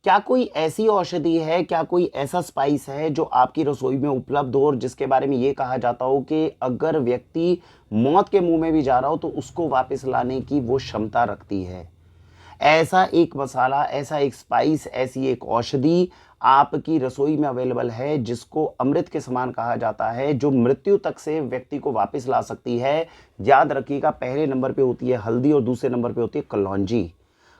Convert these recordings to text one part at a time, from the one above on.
क्या कोई ऐसी औषधि है, क्या कोई ऐसा स्पाइस है जो आपकी रसोई में उपलब्ध हो और जिसके बारे में ये कहा जाता हो कि अगर व्यक्ति मौत के मुंह में भी जा रहा हो तो उसको वापस लाने की वो क्षमता रखती है? ऐसा एक मसाला, ऐसा एक स्पाइस, ऐसी एक औषधि आपकी रसोई में अवेलेबल है जिसको अमृत के समान कहा जाता है, जो मृत्यु तक से व्यक्ति को वापस ला सकती है। याद रखिएगा, पहले नंबर पे होती है हल्दी और दूसरे नंबर पे होती है कलौंजी।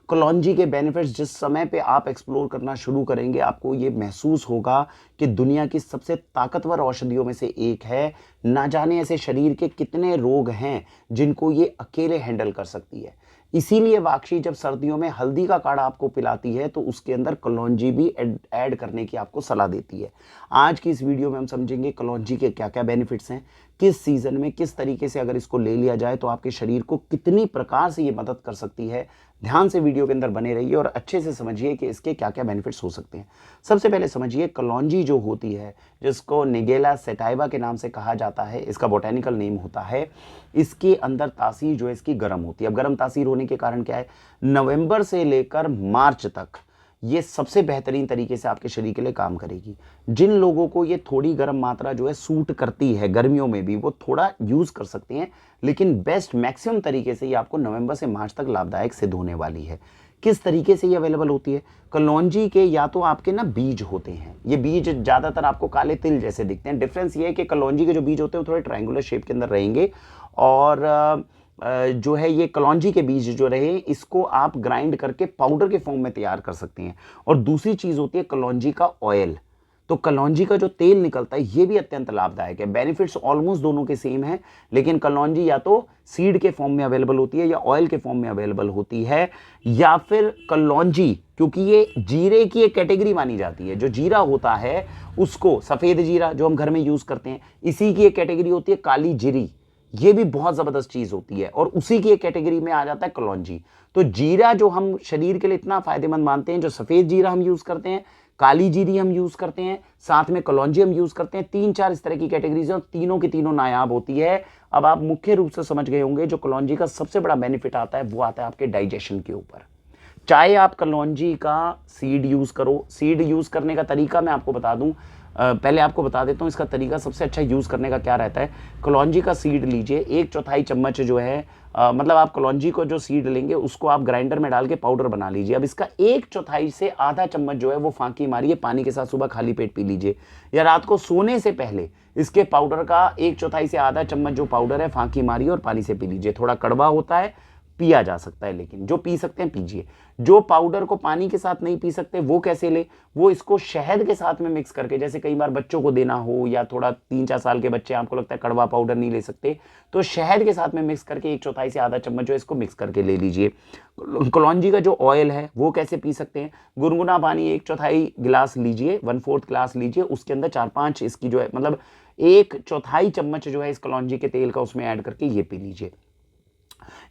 कलौंजी के बेनिफिट्स जिस समय पे आप एक्सप्लोर करना शुरू करेंगे, आपको ये महसूस होगा कि दुनिया की सबसे ताकतवर औषधियों में से एक है। ना जाने ऐसे शरीर के कितने रोग हैं जिनको ये अकेले हैंडल कर सकती है। इसीलिए वाक्षी जब सर्दियों में हल्दी का काढ़ा आपको पिलाती है तो उसके अंदर कलौंजी भी ऐड करने की आपको सलाह देती है। आज की इस वीडियो में हम समझेंगे कलौंजी के क्या क्या बेनिफिट्स हैं, किस सीजन में किस तरीके से अगर इसको ले लिया जाए तो आपके शरीर को कितनी प्रकार से ये मदद कर सकती है। ध्यान से वीडियो के अंदर बने रहिए और अच्छे से समझिए कि इसके क्या क्या बेनिफिट्स हो सकते हैं। सबसे पहले समझिए, कलौंजी जो होती है, जिसको निगेला सेटाइवा के नाम से कहा जाता है, इसका बोटेनिकल नेम होता है, इसके अंदर तासीर जो है इसकी गर्म होती है। अब गर्म तासीर होने के कारण क्या है, नवंबर से लेकर मार्च तक ये सबसे बेहतरीन तरीके से आपके शरीर के लिए काम करेगी। जिन लोगों को ये थोड़ी गर्म मात्रा जो है सूट करती है गर्मियों में भी, वो थोड़ा यूज कर सकते हैं, लेकिन बेस्ट मैक्सिमम तरीके से ये आपको नवंबर से मार्च तक लाभदायक सिद्ध होने वाली है। किस तरीके से ये अवेलेबल होती है? कलौंजी के या तो आपके ना बीज होते हैं, ये बीज ज्यादातर आपको काले तिल जैसे दिखते हैं। डिफरेंस ये है कि कलौंजी के जो बीज होते हैं वो थोड़े ट्रायंगुलर शेप के अंदर रहेंगे, और जो है ये कलौंजी के बीज जो रहे, इसको आप ग्राइंड करके पाउडर के फॉर्म में तैयार कर सकते हैं। और दूसरी चीज होती है कलौंजी का ऑयल। तो कलौंजी का जो तेल निकलता है ये भी अत्यंत लाभदायक है। बेनिफिट्स ऑलमोस्ट दोनों के सेम हैं, लेकिन कलौंजी या तो सीड के फॉर्म में अवेलेबल होती है या ऑयल के फॉर्म में अवेलेबल होती है, या फिर कलौंजी, क्योंकि ये जीरे की एक कैटेगरी मानी जाती है। जो जीरा होता है उसको, सफेद जीरा जो हम घर में यूज करते हैं, इसी की एक कैटेगरी होती है काली जीरी। ये भी बहुत जबरदस्त चीज होती है और उसी की एक कैटेगरी में आ जाता है कलौंजी। तो जीरा जो हम शरीर के लिए इतना फायदेमंद मानते हैं, जो सफेद जीरा हम यूज करते हैं, काली जीरी हम यूज करते हैं, साथ में कलौंजी हम यूज करते हैं, 3-4 इस तरह की कैटेगरीज हैं, तीनों की तीनों नायाब होती है। अब आप मुख्य रूप से समझ गए होंगे, जो कलौंजी का सबसे बड़ा बेनिफिट आता है वो आता है आपके डाइजेशन के ऊपर। चाहे आप कलौंजी का सीड यूज करो, सीड यूज करने का तरीका मैं आपको बता दूं, पहले आपको बता देता हूँ इसका तरीका सबसे अच्छा यूज करने का क्या रहता है। कलौंजी का सीड लीजिए, 1/4 चम्मच जो है, मतलब आप कलौंजी को जो सीड लेंगे उसको आप ग्राइंडर में डाल के पाउडर बना लीजिए। अब इसका 1/4 से आधा चम्मच जो है वो फांकी मारिए, पानी के साथ सुबह खाली पेट पी लीजिए, या रात को सोने से पहले इसके पाउडर का 1/4 से आधा चम्मच जो पाउडर है फांकी मारिए और पानी से पी लीजिए। थोड़ा कड़वा होता है, पिया जा सकता है, लेकिन जो पी सकते हैं पीजिए। जो पाउडर को पानी के साथ नहीं पी सकते वो कैसे ले, वो इसको शहद के साथ में मिक्स करके, जैसे कई बार बच्चों को देना हो या थोड़ा 3-4 साल के बच्चे, आपको लगता है कड़वा पाउडर नहीं ले सकते, तो शहद के साथ में मिक्स करके 1/4 से आधा चम्मच जो है इसको मिक्स करके ले लीजिए। कलौंजी का जो ऑयल है वो कैसे पी सकते हैं, गुनगुना पानी 1/4 गिलास लीजिए, 1/4 गिलास लीजिए, उसके अंदर 4-5 इसकी जो है, मतलब 1/4 चम्मच जो है इस कलौंजी के तेल का उसमें ऐड करके ये पी लीजिए।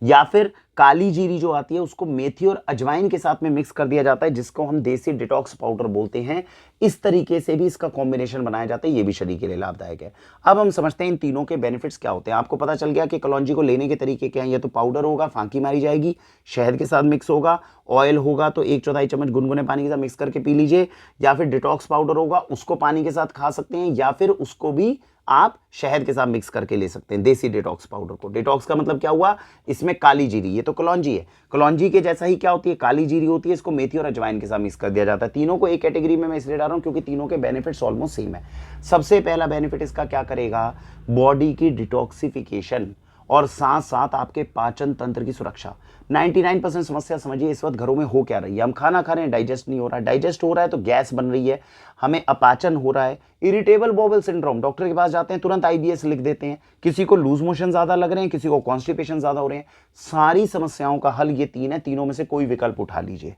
या फिर काली जीरी जो आती है उसको मेथी और अजवाइन के साथ में मिक्स कर दिया जाता है, जिसको हम देसी डिटॉक्स पाउडर बोलते हैं। इस तरीके से भी इसका कॉम्बिनेशन बनाया जाता है, ये भी शरीर के लिए लाभदायक है। अब हम समझते हैं इन तीनों के बेनिफिट्स क्या होते हैं। आपको पता चल गया कि कलौंजी को लेने के तरीके क्या हैं। ये तो पाउडर होगा, फांकी मारी जाएगी, शहद के साथ मिक्स होगा, ऑयल होगा तो 1/4 चम्मच गुनगुने पानी के साथ मिक्स करके पी लीजिए, या फिर डिटॉक्स पाउडर होगा उसको पानी के साथ खा सकते हैं, या फिर उसको भी आप शहद के साथ मिक्स करके ले सकते हैं, देसी डिटॉक्स पाउडर को। डिटॉक्स का मतलब क्या हुआ, इसमें काली जीरी, ये तो कलौंजी है, कलौंजी के जैसा ही क्या होती है, काली जीरी होती है, इसको मेथी और अजवाइन के साथ मिक्स कर दिया जाता है। तीनों को एक कैटेगरी में मैं इसलिए डाल रहा हूं क्योंकि तीनों के बेनिफिट्स ऑलमोस्ट सेम है। सबसे पहला बेनिफिट इसका क्या करेगा, बॉडी की डिटॉक्सिफिकेशन और साथ साथ आपके पाचन तंत्र की सुरक्षा। 99% समस्या समझिए इस वक्त घरों में हो क्या रही है, हम खाना खा रहे हैं, डाइजेस्ट नहीं हो रहा, डाइजेस्ट हो रहा है तो गैस बन रही है, हमें अपाचन हो रहा है, इरिटेबल बॉवल सिंड्रोम, डॉक्टर के पास जाते हैं तुरंत आईबीएस लिख देते हैं, किसी को लूज मोशन ज्यादा लग रहे हैं, किसी को कॉन्स्टिपेशन ज्यादा हो रहे हैं। सारी समस्याओं का हल ये तीन है, तीनों में से कोई विकल्प उठा लीजिए।